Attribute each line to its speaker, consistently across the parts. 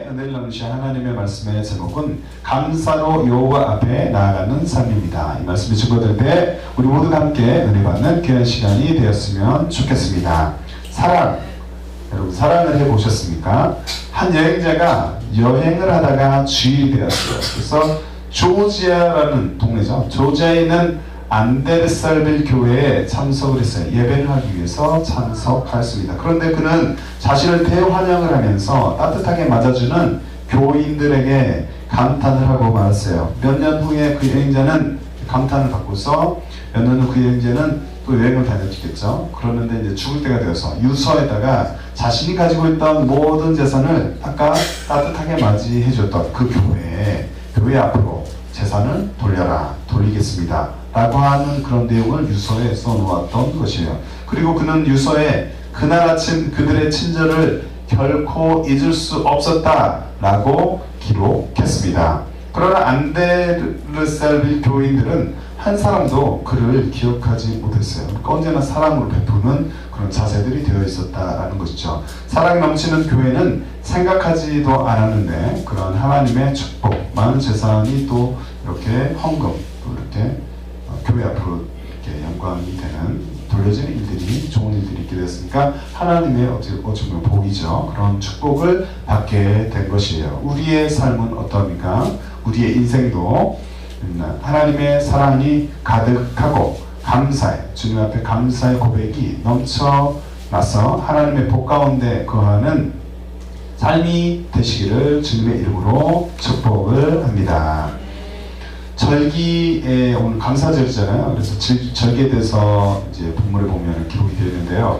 Speaker 1: 은혜를 나누신 하나님의 말씀의 제목은 감사로 여호와 앞에 나아가는 삶입니다. 이 말씀이 증거될 때 우리 모두가 함께 은혜 받는 귀한 시간이 되었으면 좋겠습니다. 사랑, 여러분 사랑을 해보셨습니까? 한 여행자가 여행을 하다가 주일이 되었어요. 그래서 조지아라는 동네죠. 조지아에 있는 안데르살빌 교회에 참석을 했어요. 예배를 하기 위해서 참석하였습니다. 그런데 그는 자신을 대환영을 하면서 따뜻하게 맞아주는 교인들에게 감탄을 하고 말았어요. 몇 년 후에 그 여행자는 감탄을 받고서 몇 년 후 그 여행자는 또 여행을 다녔겠죠. 그러는데 이제 죽을 때가 되어서 유서에다가 자신이 가지고 있던 모든 재산을 아까 따뜻하게 맞이해줬던 그 교회 앞으로 재산을 돌리겠습니다 라고 하는 그런 내용을 유서에 써놓았던 것이에요. 그리고 그는 유서에 그날 아침 그들의 친절을 결코 잊을 수 없었다 라고 기록했습니다. 그러나 안데르살빌 교인들은 한 사람도 그를 기억하지 못했어요. 그러니까 언제나 사랑으로 베푸는 그런 자세들이 되어 있었다라는 것이죠. 사랑 넘치는 교회는 생각하지도 않았는데 그런 하나님의 축복, 많은 재산이 또 이렇게 헌금, 또 이렇게 교회 앞으로 이렇게 영광이 되는 돌려지는 일들이, 좋은 일들이 있게 되었으니까 하나님의 어찌 보면 복이죠. 그런 축복을 받게 된 것이에요. 우리의 삶은 어떠합니까? 우리의 인생도 하나님의 사랑이 가득하고 감사의, 주님 앞에 감사의 고백이 넘쳐나서 하나님의 복 가운데 거하는 삶이 되시기를 주님의 이름으로 축복을 합니다. 절기에 오늘 감사절이잖아요. 그래서 절기에 대해서 이제 본문에 보면 기록이 되어 있는데요.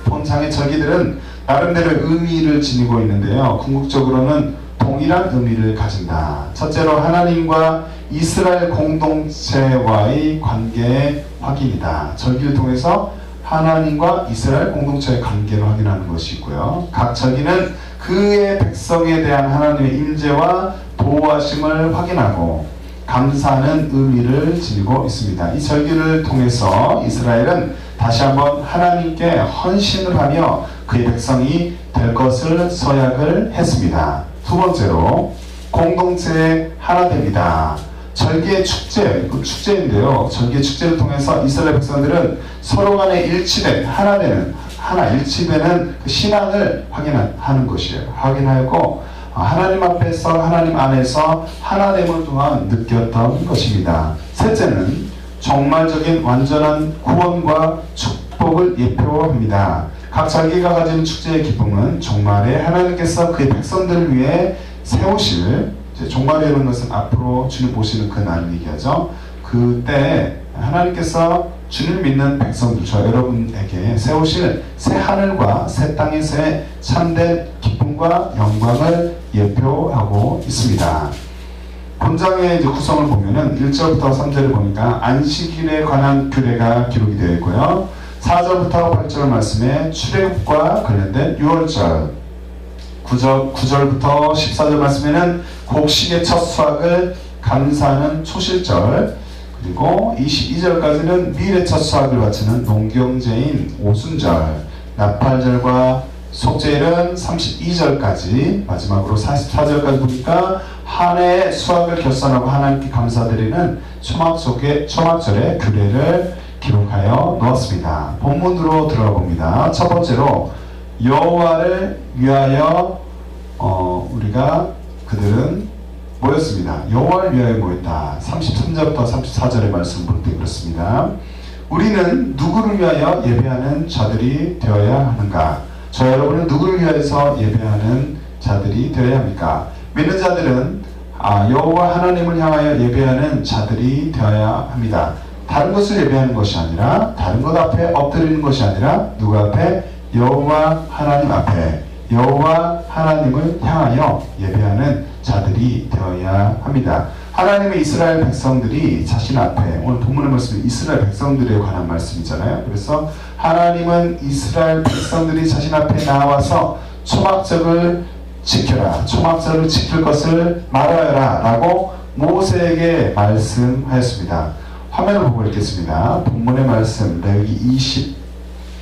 Speaker 1: 본장의 절기들은 나름대로 의미를 지니고 있는데요. 궁극적으로는 동일한 의미를 가진다. 첫째로 하나님과 이스라엘 공동체와의 관계의 확인이다. 절기를 통해서 하나님과 이스라엘 공동체의 관계를 확인하는 것이 있고요. 각 절기는 그의 백성에 대한 하나님의 임재와 보호하심을 확인하고 감사하는 의미를 지니고 있습니다. 이 절기를 통해서 이스라엘은 다시 한번 하나님께 헌신을 하며 그의 백성이 될 것을 서약을 했습니다. 두 번째로 공동체의 하나 됩니다. 절기의 축제인데요. 절기의 축제를 통해서 이스라엘 백성들은 서로 간에 일치된 일치되는 그 신앙을 확인하는 것이에요. 확인하고 하나님 앞에서, 하나님 안에서 하나됨을 또한 느꼈던 것입니다. 셋째는 종말적인 완전한 구원과 축복을 예표합니다. 각 절기가 가지는 축제의 기쁨은 종말에 하나님께서 그의 백성들을 위해 세우실, 종말이라는 것은 앞으로 주님 보시는 그 날을 얘기하죠. 그때 하나님께서 주님을 믿는 백성들, 저 여러분에게 세우실 새 하늘과 새 땅에서의 참된 기쁨과 영광을 예표하고 있습니다. 본장의 이제 구성을 보면은 1절부터 3절을 보니까 안식일에 관한 규례가 기록이 되어 있고요. 4절부터 8절 말씀에 출애굽과 관련된 유월절, 9절부터 14절 말씀에는 곡식의 첫 수확을 감사하는 초실절, 그리고 22절까지는 밀의 첫 수확을 바치는 농경제인 오순절, 나팔절과 속죄일은 32절까지, 마지막으로 44절까지 보니까 한 해의 수확을 결산하고 하나님께 감사드리는 초막절의 규례를 기록하여 놓았습니다. 본문으로 들어가 봅니다. 첫 번째로 여호와를 위하여 그들은 모였습니다. 여호와를 위하여 모였다. 33절부터 34절의 말씀 볼 때 그렇습니다. 우리는 누구를 위하여 예배하는 자들이 되어야 하는가? 저 여러분은 누구를 위하여서 예배하는 자들이 되어야 합니까? 믿는 자들은 여호와 하나님을 향하여 예배하는 자들이 되어야 합니다. 다른 것을 예배하는 것이 아니라, 다른 것 앞에 엎드리는 것이 아니라, 누구 앞에? 여호와 하나님 앞에, 여호와 하나님을 향하여 예배하는 자들이 되어야 합니다. 하나님의 이스라엘 백성들이 자신 앞에, 오늘 본문의 말씀은 이스라엘 백성들에 관한 말씀이잖아요. 그래서 하나님은 이스라엘 백성들이 자신 앞에 나와서 초막절을 지켜라, 초막절을 지킬 것을 말하여라 라고 모세에게 말씀하였습니다. 화면을 보고 읽겠습니다. 본문의 말씀, 레위기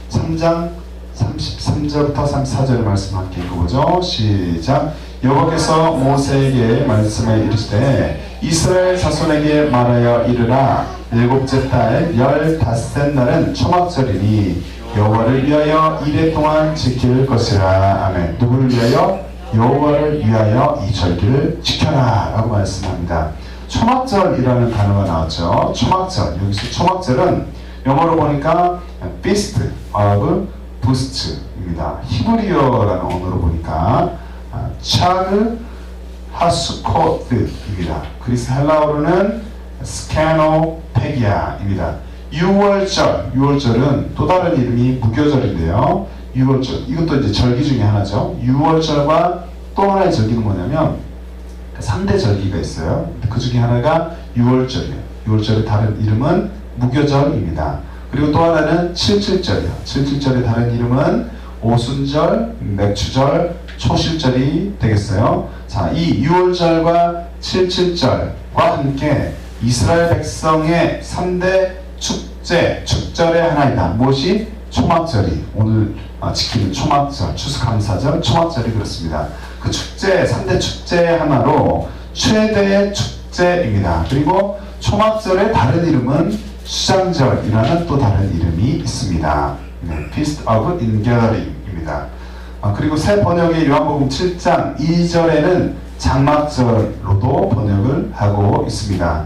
Speaker 1: 23장 33절부터 34절의 말씀 함께 읽어보죠. 시작. 여호와께서 모세에게 말씀해 이르시되 이스라엘 자손에게 말하여 이르라. 일곱째 달 15째 날은 초막절이니 여호와를 위하여 이래 동안 지킬 것이라. 아멘. 누구를 위하여? 여호와를 위하여 이 절기를 지켜라 라고 말씀합니다. 초막절이라는 단어가 나왔죠. 초막절. 여기서 초막절은 영어로 보니까 Feast of Boost입니다. 히브리어라는 언어로 보니까 차그 하수코드입니다. 그리스 헬라어로는 스카노페기아입니다. 6월절은 또 다른 이름이 무교절인데요. 6월절, 이것도 이제 절기 중에 하나죠. 6월절과 또 하나의 절기는 뭐냐면 3대 절기가 있어요. 그 중에 하나가 6월절이에요. 6월절의 다른 이름은 무교절입니다. 그리고 또 하나는 77절이에요. 77절의 다른 이름은 오순절, 맥추절, 초실절이 되겠어요. 자, 이 6월절과 77절과 함께 이스라엘 백성의 3대 축절의 하나이다. 무엇이? 초막절이. 오늘 지키는 초막절, 추수감사절, 초막절이 그렇습니다. 그 축제, 3대 축제 하나로 최대의 축제입니다. 그리고 초막절의 다른 이름은 수장절이라는 또 다른 이름이 있습니다. Feast of Inghering입니다. 그리고 새 번역의 요한복음 7장 2절에는 장막절로도 번역을 하고 있습니다.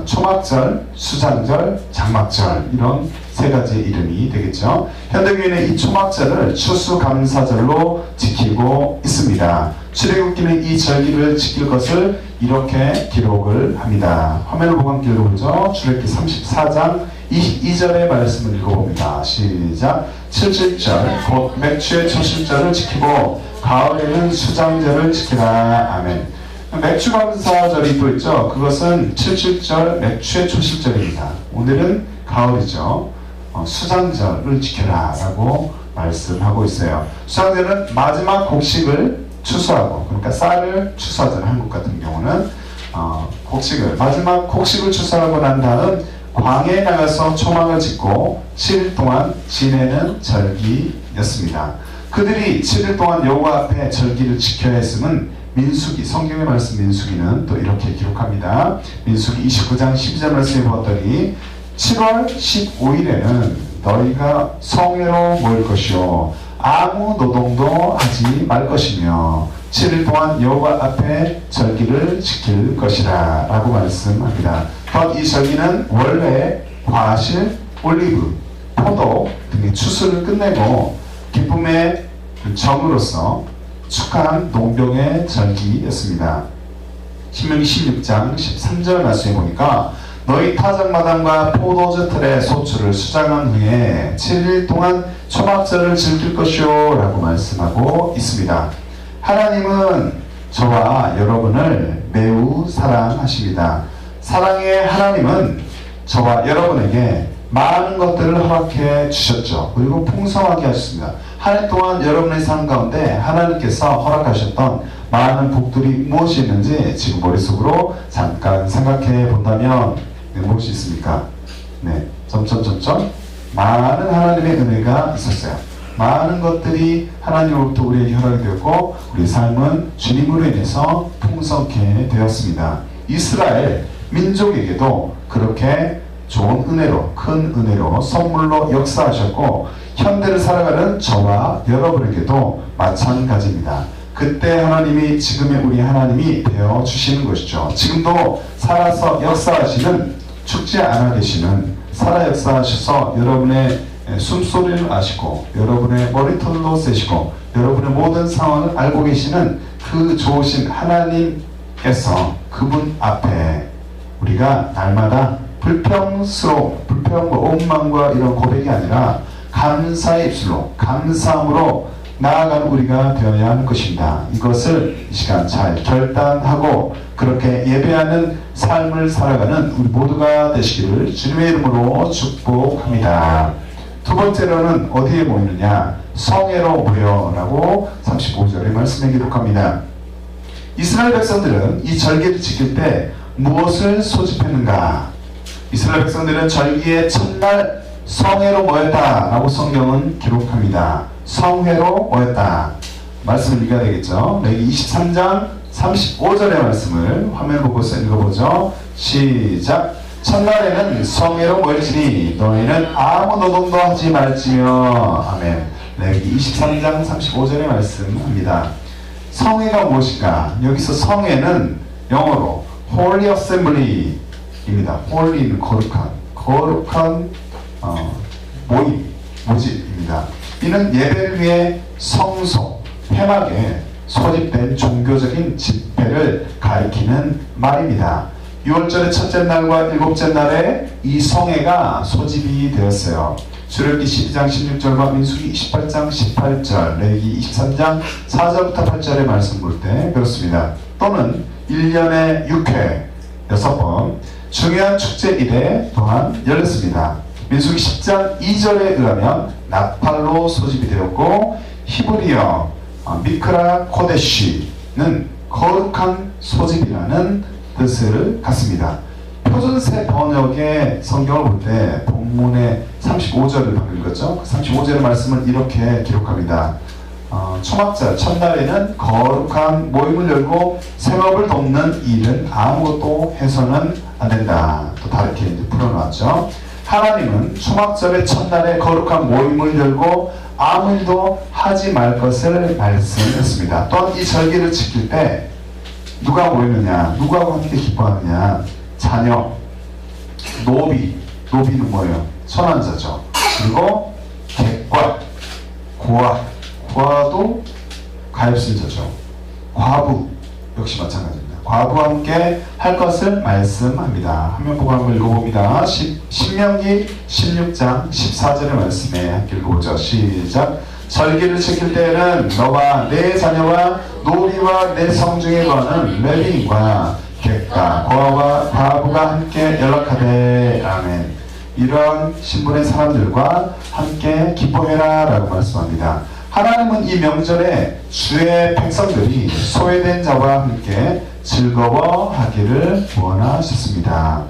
Speaker 1: 초막절, 수장절, 장막절 이런 세 가지 이름이 되겠죠. 현대교회는 이 초막절을 추수감사절로 지키고 있습니다. 출애굽기는 이 절기를 지킬 것을 이렇게 기록을 합니다. 화면을 보고 함께 읽어보죠. 출애굽기 34장 22절의 말씀을 읽어봅니다. 시작. 77절 곧 맥추의 초실절을 지키고 가을에는 수장절을 지키라. 아멘. 맥추감사절이 또 있죠. 그것은 77절 맥추의 초실절입니다. 오늘은 가을이죠. 수장절을 지켜라 라고 말씀하고 있어요. 수장절은 마지막 곡식을 추수하고, 그러니까 쌀을 추수하잖아요. 한국 같은 경우는 마지막 곡식을 추수하고 난 다음 광야에 나가서 초막을 짓고 7일 동안 지내는 절기였습니다. 그들이 7일 동안 여호와 앞에 절기를 지켜야 했음은 민수기, 성경의 말씀 민수기는 또 이렇게 기록합니다. 민수기 29장 12절 말씀에 보았더니 7월 15일에는 너희가 성회로 모일 것이요 아무 노동도 하지 말 것이며 7일 동안 여호와 앞에 절기를 지킬 것이라 라고 말씀합니다. 또한 이 절기는 원래 과실, 올리브, 포도 등의 추수를 끝내고 기쁨의 점으로서 축하한 농병의 절기였습니다. 신명기 16장 13절 말씀에 보니까 너희 타작마당과 포도주 틀의 소출을 수장한 후에 7일 동안 초막절을 즐길 것이요 라고 말씀하고 있습니다. 하나님은 저와 여러분을 매우 사랑하십니다. 사랑의 하나님은 저와 여러분에게 많은 것들을 허락해 주셨죠. 그리고 풍성하게 하셨습니다. 한 해 동안 여러분의 삶 가운데 하나님께서 허락하셨던 많은 복들이 무엇이 있는지 지금 머릿속으로 잠깐 생각해 본다면 무엇이 있습니까? 네, 많은 하나님의 은혜가 있었어요. 많은 것들이 하나님으로부터 우리에게 허락이 되었고 우리 삶은 주님으로 인해서 풍성케 되었습니다. 이스라엘 민족에게도 그렇게 좋은 은혜로, 큰 은혜로 선물로 역사하셨고 현대를 살아가는 저와 여러분에게도 마찬가지입니다. 그때 하나님이 지금의 우리 하나님이 되어주시는 것이죠. 지금도 살아서 역사하시는, 죽지 않아 계시는, 살아 역사하셔서 여러분의 숨소리를 아시고 여러분의 머리털로 세시고 여러분의 모든 상황을 알고 계시는 그 좋으신 하나님께서 그분 앞에 우리가 날마다 불평과 원망과 이런 고백이 아니라 감사의 입술로, 감사함으로 나아가는 우리가 되어야 하는 것입니다. 이것을 이 시간 잘 결단하고 그렇게 예배하는 삶을 살아가는 우리 모두가 되시기를 주님의 이름으로 축복합니다. 두 번째로는 어디에 모이느냐? 성회로 모여라고 35절의 말씀에 기록합니다. 이스라엘 백성들은 이 절기를 지킬 때 무엇을 소집했는가? 이스라엘 백성들은 절기의 첫날 성회로 모였다라고 성경은 기록합니다. 성회로 모였다. 말씀을 읽어야 되겠죠. 레위기 23장 35절의 말씀을 화면 보고서 읽어보죠. 시작. 첫날에는 성회로 모일지니 너희는 아무 노동도 하지 말지며. 아멘. 레위기 23장 35절의 말씀입니다. 성회가 무엇인가? 여기서 성회는 영어로 Holy Assembly입니다. Holy는 거룩한 모집입니다. 이는 예배를 위해 성소, 폐막에 소집된 종교적인 집회를 가리키는 말입니다. 6월절의 첫째 날과 일곱째 날에 이 성회가 소집이 되었어요. 출애굽기 12장 16절과 민수기 28장 18절, 레위기 23장 4절부터 8절의 말씀 볼 때 그렇습니다. 또는 1년에 6회 6번 중요한 축제일에 또한 열렸습니다. 민수기 10장 2절에 의하면 나팔로 소집이 되었고 히브리어 미크라 코데시는 거룩한 소집이라는 뜻을 갖습니다. 표준세 번역의 성경을 볼 때 본문의 35절을 방금 읽었죠. 35절의 말씀을 이렇게 기록합니다. 초막절 첫날에는 거룩한 모임을 열고 생업을 돕는 일은 아무것도 해서는 안 된다. 또 다르게 이제 풀어놨죠. 하나님은 초막절의 첫날에 거룩한 모임을 열고 아무 일도 하지 말 것을 말씀했습니다. 또한 이 절기를 지킬 때 누가 모이느냐, 누구하고 함께 기뻐하느냐, 자녀, 노비는 뭐예요? 선한자죠. 그리고 객과, 고아도 가엾은 과부 역시 마찬가지입니다. 과부와 함께 할 것을 말씀합니다. 화면 보고 한번 읽어봅니다. 신명기 16장 14절의 말씀에 함께 읽어보죠. 시작. 절기를 지킬 때에는 너와 내 자녀와 노비와 내 성중에 거하는 레위인과 객과 고아와 과부가 함께 연락하되. 아멘. 이런 신분의 사람들과 함께 기뻐해라 라고 말씀합니다. 하나님은 이 명절에 주의 백성들이 소외된 자와 함께 즐거워하기를 원하셨습니다.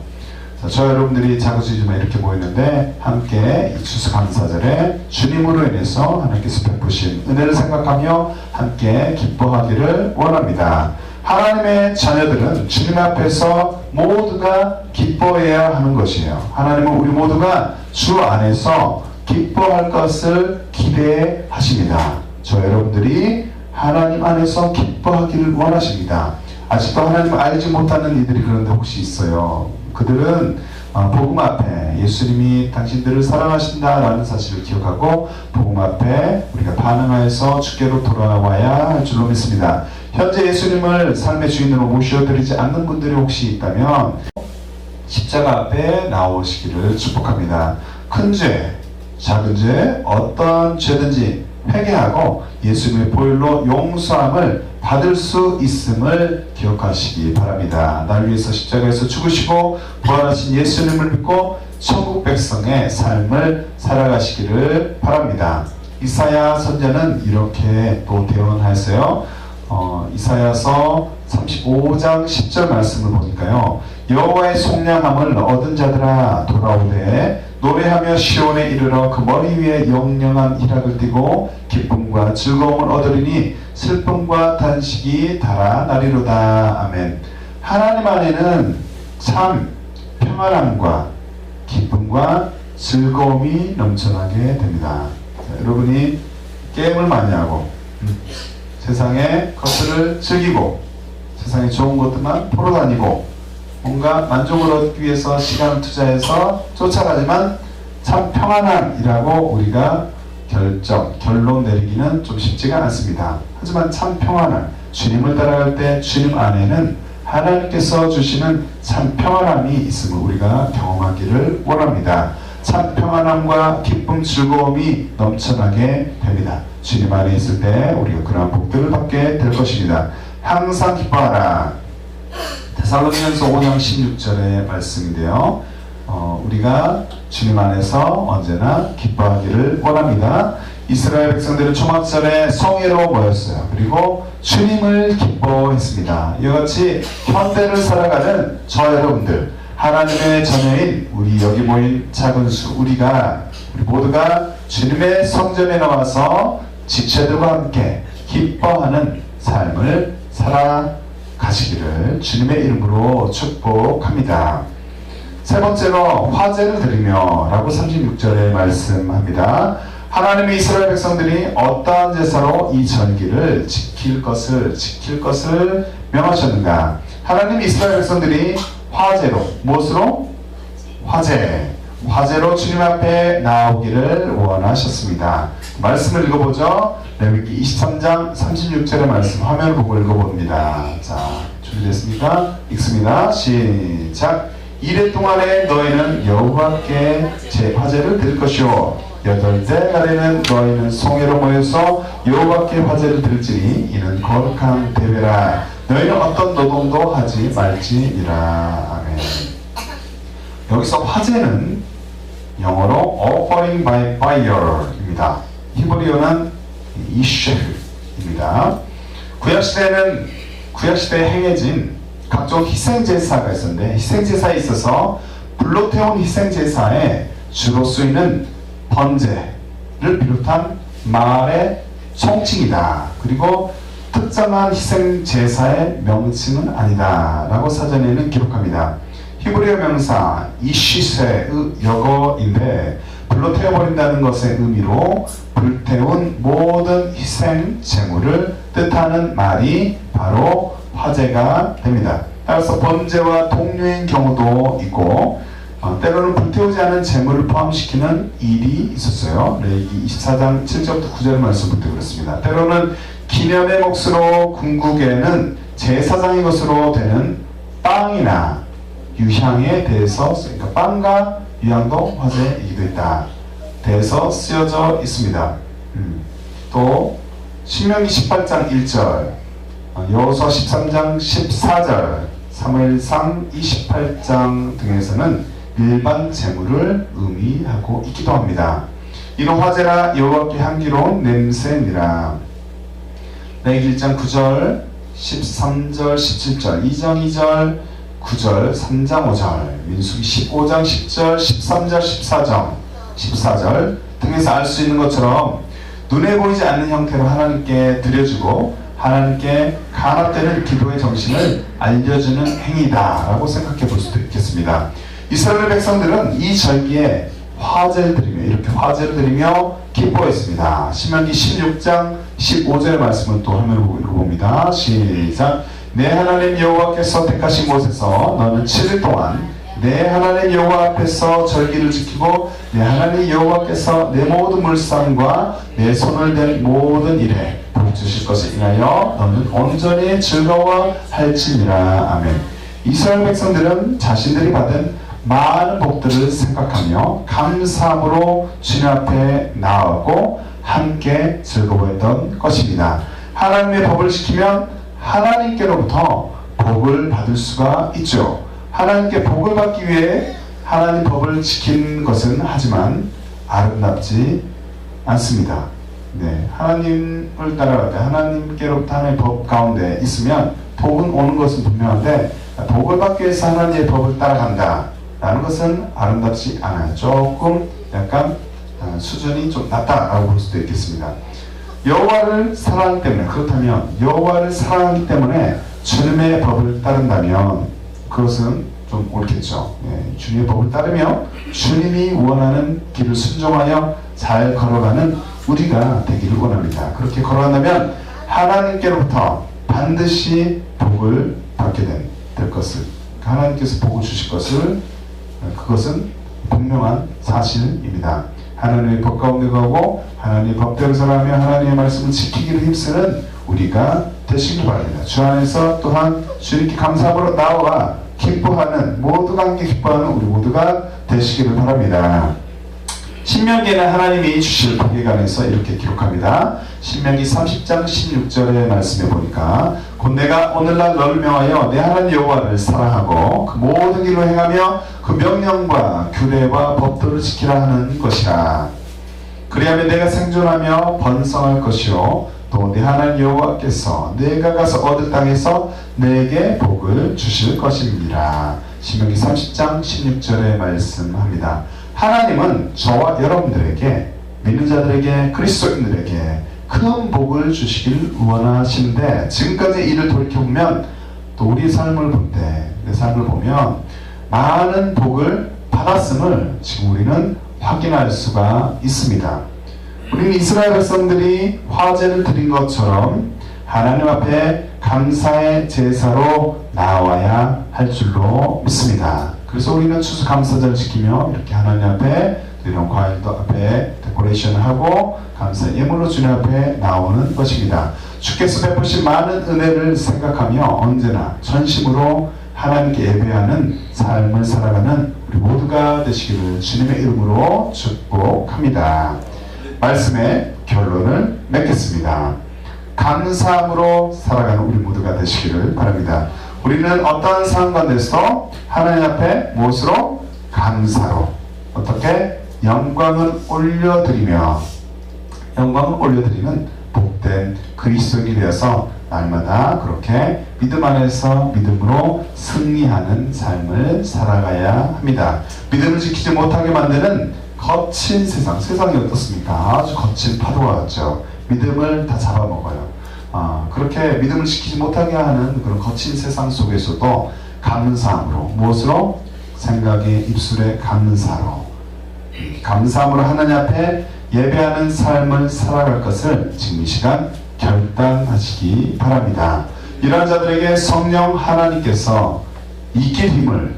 Speaker 1: 자, 저 여러분들이 자그수지만 이렇게 모였는데 함께 이 추수감사절에 주님으로 인해서 하나님께서 베푸신 은혜를 생각하며 함께 기뻐하기를 원합니다. 하나님의 자녀들은 주님 앞에서 모두가 기뻐해야 하는 것이에요. 하나님은 우리 모두가 주 안에서 기뻐할 것을 기대하십니다. 저 여러분들이 하나님 안에서 기뻐하기를 원하십니다. 아직도 하나님을 알지 못하는 이들이 그런데 혹시 있어요. 그들은 복음 앞에 예수님이 당신들을 사랑하신다라는 사실을 기억하고 복음 앞에 우리가 반응하여서 주께로 돌아와야 할 줄로 믿습니다. 현재 예수님을 삶의 주인으로 모셔드리지 않는 분들이 혹시 있다면 십자가 앞에 나오시기를 축복합니다. 큰 죄, 작은 죄, 어떤 죄든지 회개하고 예수님의 보혈로 용서함을 받을 수 있음을 기억하시기 바랍니다. 날 위해서 십자가에서 죽으시고 부활하신 예수님을 믿고 천국 백성의 삶을 살아가시기를 바랍니다. 이사야 선지자는 이렇게 또 대언하였어요. 이사야서 35장 10절 말씀을 보니까요. 여호와의 속량함을 얻은 자들아 돌아오되 노래하며 시온에 이르러 그 머리 위에 영영한 희락을 띠고 기쁨과 즐거움을 얻으리니 슬픔과 단식이 달아나리로다. 아멘. 하나님 안에는 참 평안함과 기쁨과 즐거움이 넘쳐나게 됩니다. 자, 여러분이 게임을 많이 하고 세상의 것들을 즐기고 세상에 좋은 것들만 보러 다니고 뭔가 만족을 얻기 위해서 시간을 투자해서 쫓아가지만 참 평안함이라고 우리가 결론 내리기는 좀 쉽지가 않습니다. 하지만 참 평안함, 주님을 따라갈 때 주님 안에는 하나님께서 주시는 참 평안함이 있음을 우리가 경험하기를 원합니다. 참 평안함과 기쁨, 즐거움이 넘쳐나게 됩니다. 주님 안에 있을 때 우리가 그러한 복들을 받게 될 것입니다. 항상 기뻐하라. 데살로니가서 5장 16절의 말씀인데요. 우리가 주님 안에서 언제나 기뻐하기를 원합니다. 이스라엘 백성들은 초막절에 성회로 모였어요. 그리고 주님을 기뻐했습니다. 이같이 현대를 살아가는 저 여러분들, 하나님의 자녀인 우리 여기 모인 작은 수, 우리 모두가 주님의 성전에 나와서 지체들과 함께 기뻐하는 삶을 살아가시기를 주님의 이름으로 축복합니다. 세 번째로 화제를 드리며 라고 36절에 말씀합니다. 하나님의 이스라엘 백성들이 어떠한 제사로 이 절기를 지킬 것을 명하셨는가? 하나님 이스라엘 백성들이 화제로, 무엇으로? 화제로 주님 앞에 나오기를 원하셨습니다. 말씀을 읽어보죠. 레위기 23장 36절의 말씀 화면을 보고 읽어봅니다. 자, 준비됐습니까? 읽습니다. 시작. 이래 동안에 너희는 여호와께 제 화제를 드릴 것이요 8달에는 너희는 송해로 모여서 여호와께 화제를 드릴지니 이는 거룩한 대회라. 너희는 어떤 노동도 하지 말지니라. 아멘. 여기서 화제는 영어로 offering by fire입니다. 히브리어는 이쉐흐입니다. 구약시대에 행해진 각종 희생제사가 있었는데, 희생제사에 있어서 불로 태운 희생제사에 주로 쓰이는 번제를 비롯한 마을의 총칭이다. 그리고 특정한 희생제사의 명칭은 아니다 라고 사전에는 기록합니다. 히브리어 명사 이시세의 역어인데 불로 태워버린다는 것의 의미로 불태운 모든 희생 제물을 뜻하는 말이 바로 화제가 됩니다. 따라서 번제와 동료인 경우도 있고 때로는 불태우지 않은 제물을 포함시키는 일이 있었어요. 레위기 24장 7절부터 9절 말씀부터 그렇습니다. 때로는 기념의 몫으로 궁극에는 제사장의 것으로 되는 빵이나 유향에 대해서, 그러니까 빵과 유향도 화제이기도 있다. 대해서 쓰여져 있습니다. 또 신명기 18장 1절, 여호수아 13장 14절, 사무엘상 28장 등에서는 일반 제물을 의미하고 있기도 합니다. 이로 화제라 여호와께 향기로운 냄새니라. 레위기 1장 9절, 13절, 17절, 2장 2절, 9절, 3장 5절, 민수기 15장 10절, 13절, 14절 등에서 알 수 있는 것처럼 눈에 보이지 않는 형태로 하나님께 드려주고 하나님께 간합되는 기도의 정신을 알려주는 행위다라고 생각해 볼 수도 있겠습니다. 이스라엘 백성들은 이 절기에 화제를 드리며, 이렇게 화제를 드리며 기뻐했습니다. 신명기 16장 15절의 말씀은 또 화면을 보고 읽어봅니다. 시작. 내 하나님 여호와께서 택하신 곳에서 너는 7일 동안 내 하나님 여호와 앞에서 절기를 지키고 내 하나님 여호와께서 내 모든 물상과 내 손을 댄 모든 일에 복 주실 것을 인하여 너는 온전히 즐거워할지니라. 아멘. 이스라엘 백성들은 자신들이 받은 많은 복들을 생각하며 감사함으로 주님 앞에 나아가고 함께 즐거워했던 것입니다. 하나님의 법을 지키면 하나님께로부터 복을 받을 수가 있죠. 하나님께 복을 받기 위해 하나님 법을 지키는 것은 하지만 아름답지 않습니다. 네, 하나님을 따라갈 때 하나님께로부터 하나님의 법 가운데 있으면 복은 오는 것은 분명한데 복을 받기 위해서 하나님의 법을 따라간다 라는 것은 아름답지 않아요. 조금 약간 수준이 좀 낮다라고 볼 수도 있겠습니다. 여호와를 사랑하기 때문에, 그렇다면 여호와를 사랑하기 때문에 주님의 법을 따른다면 그것은 좀 옳겠죠. 예, 주님의 법을 따르며 주님이 원하는 길을 순종하여 잘 걸어가는 우리가 되기를 원합니다. 그렇게 걸어간다면 하나님께로부터 반드시 복을 받게 될 것을, 하나님께서 복을 주실 것을, 그것은 분명한 사실입니다. 하나님의 법 가운데 가고 하나님의 법대로 살아가며 하나님의 말씀을 지키기를 힘쓰는 우리가 되시기 바랍니다. 주 안에서 또한 주님께 감사함으로 나와 기뻐하는, 모두가 함께 기뻐하는 우리 모두가 되시기를 바랍니다. 신명기에는 하나님이 주실 복에 관해서 이렇게 기록합니다. 신명기 30장 16절의 말씀에 보니까 곧 내가 오늘날 너를 명하여 내 하나님 여호와를 사랑하고 그 모든 길로 행하며 그 명령과 규례와 법도를 지키라 하는 것이라. 그리하면 내가 생존하며 번성할 것이요 또 내 하나님 여호와께서 내가 가서 얻을 땅에서 내게 복을 주실 것입니다. 신명기 30장 16절에 말씀합니다. 하나님은 저와 여러분들에게, 믿는 자들에게, 그리스도인들에게 그 큰 복을 주시길 원하시는데, 지금까지 일을 돌이켜보면 또 우리 삶을 볼 때, 내 삶을 보면 많은 복을 받았음을 지금 우리는 확인할 수가 있습니다. 우리는 이스라엘 백성들이 화제를 드린 것처럼 하나님 앞에 감사의 제사로 나와야 할 줄로 믿습니다. 그래서 우리는 추수감사절을 지키며 이렇게 하나님 앞에 이런 과일도 앞에 데코레이션을 하고 감사 예물로 주님 앞에 나오는 것입니다. 주께서 베푸신 많은 은혜를 생각하며 언제나 전심으로 하나님께 예배하는 삶을 살아가는 우리 모두가 되시기를 주님의 이름으로 축복합니다. 말씀의 결론을 맺겠습니다. 감사함으로 살아가는 우리 모두가 되시기를 바랍니다. 우리는 어떠한 상황 가운데서도 하나님 앞에 무엇으로? 감사로. 어떻게? 영광을 올려드리며, 영광을 올려드리는 복된 그리스도인이 되어서 날마다 그렇게 믿음 안에서 믿음으로 승리하는 삶을 살아가야 합니다. 믿음을 지키지 못하게 만드는 거친 세상, 세상이 어떻습니까? 아주 거친 파도가 같죠. 믿음을 다 잡아먹어요. 그렇게 믿음을 지키지 못하게 하는 그런 거친 세상 속에서도 감사함으로, 무엇으로? 생각의 입술에 감사로, 감사함으로 하나님 앞에 예배하는 삶을 살아갈 것을 지금 이 시간 결단하시기 바랍니다. 이러한 자들에게 성령 하나님께서 이길 힘을,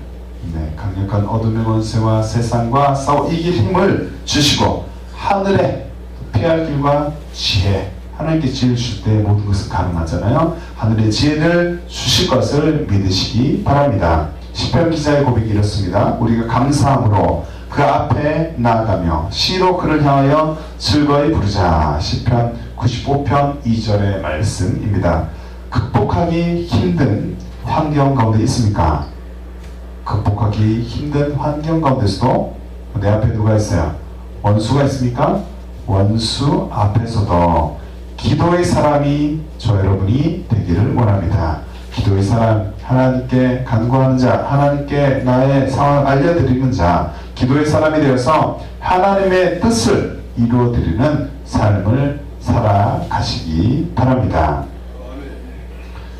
Speaker 1: 강력한 어둠의 권세와 세상과 싸워 이길 힘을 주시고, 하늘에 피할 길과 지혜, 하나님께 지혜를 주실 때 모든 것은 가능하잖아요. 하늘의 지혜를 주실 것을 믿으시기 바랍니다. 시편 기자의 고백이 이렇습니다. 우리가 감사함으로 그 앞에 나아가며 시로 그를 향하여 즐거이 부르자. 시편 95편 2절의 말씀입니다. 극복하기 힘든 환경 가운데 있습니까? 극복하기 힘든 환경 가운데서도 내 앞에 누가 있어요? 원수가 있습니까? 원수 앞에서도 기도의 사람이 저 여러분이 되기를 원합니다. 기도의 사람, 하나님께 간구하는 자, 하나님께 나의 상황을 알려드리는 자, 기도의 사람이 되어서 하나님의 뜻을 이루어드리는 삶을 살아가시기 바랍니다.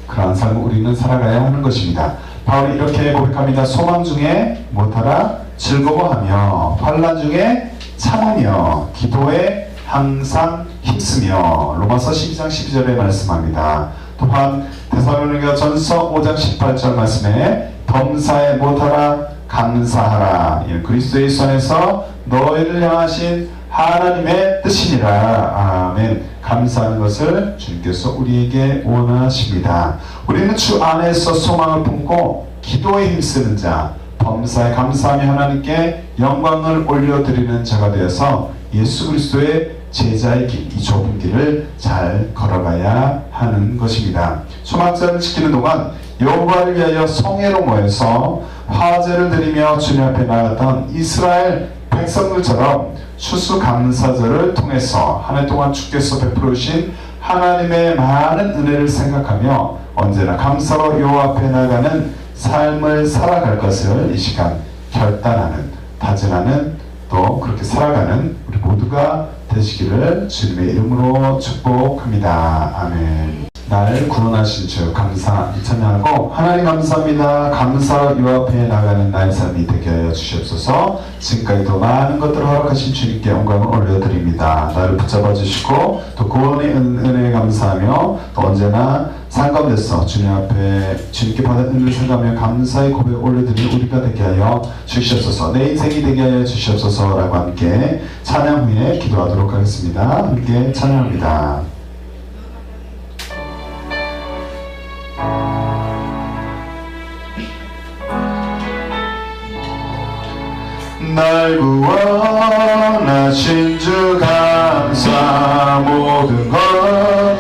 Speaker 1: 그러한 삶을 우리는 살아가야 하는 것입니다. 바울이 이렇게 고백합니다. 소망 중에 못하라 즐거워하며 환난 중에 참으며 기도에 항상 힘쓰며. 로마서 12장 12절에 말씀합니다. 또한 데살로니가 전서 5장 18절 말씀에 범사에 못하라 감사하라. 그리스도 예수 안에서 너희를 향하신 하나님의 뜻이니라. 아멘. 감사하는 것을 주님께서 우리에게 원하십니다. 우리는 주 안에서 소망을 품고 기도에 힘쓰는 자, 범사에 감사하며 하나님께 영광을 올려드리는 자가 되어서 예수 그리스도의 제자의 길, 이 좁은 길을 잘 걸어가야 하는 것입니다. 초막절을 지키는 동안 여호와를 위하여 성회로 모여서 화제를 드리며 주님 앞에 나갔던 이스라엘 백성들처럼 추수감사절을 통해서 한 해 동안 주께서 베풀어 주신 하나님의 많은 은혜를 생각하며 언제나 감사로 여호와 앞에 나가는 삶을 살아갈 것을 이 시간 결단하는, 다짐하는, 또 그렇게 살아가는 우리 모두가 되시기를 주님의 이름으로 축복합니다. 아멘. 날 구원하신 주 감사 찬양하고, 하나님 감사합니다. 감사로 이 앞에 나가는 나의 삶이 되게 하여 주시옵소서. 지금까지도 많은 것들을 허락하신 주님께 영광을 올려드립니다. 나를 붙잡아 주시고 또 구원의 은혜에 감사하며 또 언제나 삶 가운데서 주님 앞에 주님께 받은 은혜를 생각하며 감사의 고백을 올려드리는 우리가 되게 하여 주시옵소서. 내 인생이 되게 하여 주시옵소서 라고 함께 찬양 후에 기도하도록 하겠습니다. 함께 찬양합니다. 날 구원하신 주 감사, 모든 것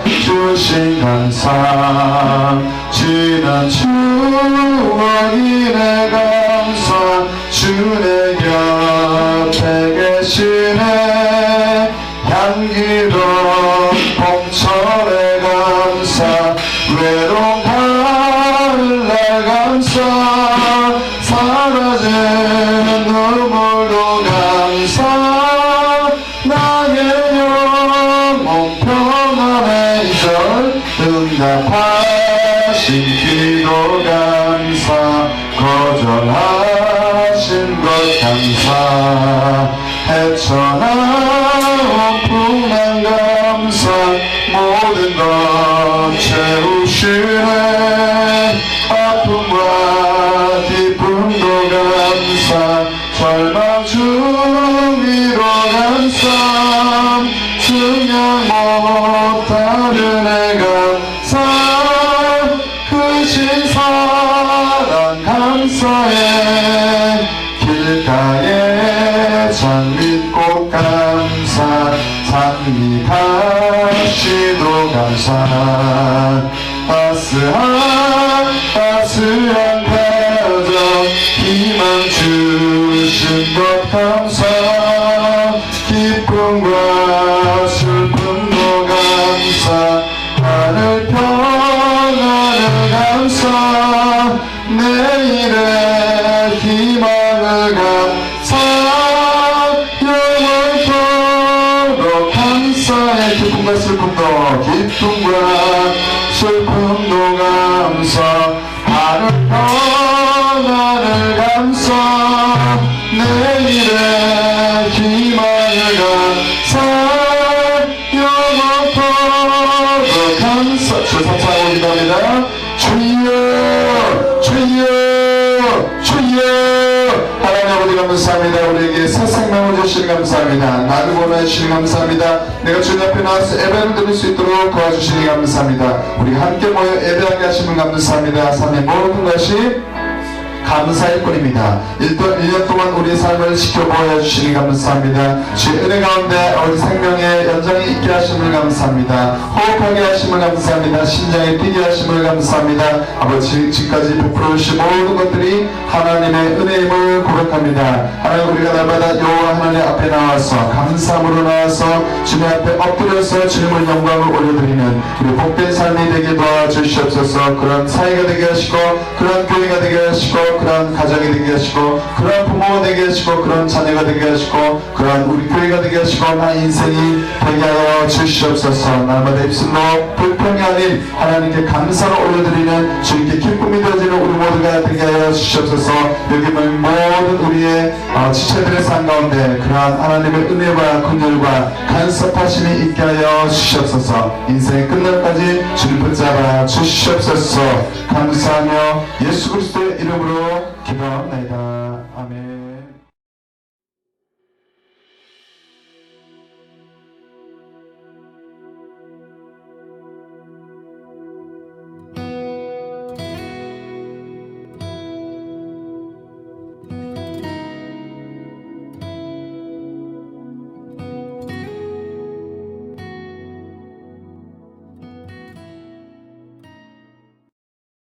Speaker 1: 주신 감사, 지난 추억이 내 감사, 주 내 곁에 계시네. 향기로운 봄철의 감사, 외로운 가을날 감사, 사라지는 눈물도 감사, 나의 영혼 평안을 것 감사 헤쳐나온 풍랑 감사 모든 것 채우시네 아픔과 기쁨도 감사 절망 중위로 감사 증명 못하는 애 감사 크신 사랑 감사해 길가에 장미꽃 감사 장미가시도 감사 따스한 가정 희망 주신 것 감사 기쁨과 슬픔도 감사 하늘 평안을 감사 내일의 희망을 감사 영원토록 감사해 기쁨과 슬픔도 감사 하늘 평안을 감사 내일의 희망을 감사 영원토록 감사 주 삼창하고 기도합니다. 주여 주여 주여 하나님 아버지 감사합니다. 우리에게 새 생명을 주시니 감사합니다. 나를 원하시니 감사합니다. 내가 주님 앞에 나와서 예배를 드릴 수 있도록 도와주시니 감사합니다. 우리가 함께 모여 예배하게 하시면 감사합니다. 삶의 모든 것이 감사의 뿐입니다. 1년 동안 우리의 삶을 지켜보아 주시니 감사합니다. 주의 은혜 가운데 아버지 생명의 연장이 있게 하심을 감사합니다. 호흡하게 하심을 감사합니다. 심장에 뛰게 하심을 감사합니다. 아버지 지금까지 베풀어 주신 모든 것들이 하나님의 은혜임을 고백합니다. 하나님 우리가 날마다 여호와 하나님 앞에 나와서 감사함으로 나와서 주님 앞에 엎드려서 주님을 영광을 올려드리는 우리 복된 삶이 되게 도와주시옵소서. 그런 사회가 되게 하시고 그런 교회가 되게 하시고 그런 가정이 되게 하시고 그런 부모가 되게 하시고 그런 자녀가 되게 하시고 그런 우리 교회가 되게 하시고 나 인생이 되게 하여 주시옵소서. 날마다 입술로 불평이 아닌 하나님께 감사를 올려드리는 주님께 기쁨이 되어지는 우리 모두가 되게 하여 주시옵소서. 여기 있는 모든 우리의 지체들의 삶 가운데 그러한 하나님의 은혜와 긍휼과 간섭하심이 있게 하여 주시옵소서. 인생의 끝날까지 주님 붙잡아 주시옵소서. 감사하며 예수 그리스도의 이름으로 기도합니다. 아멘.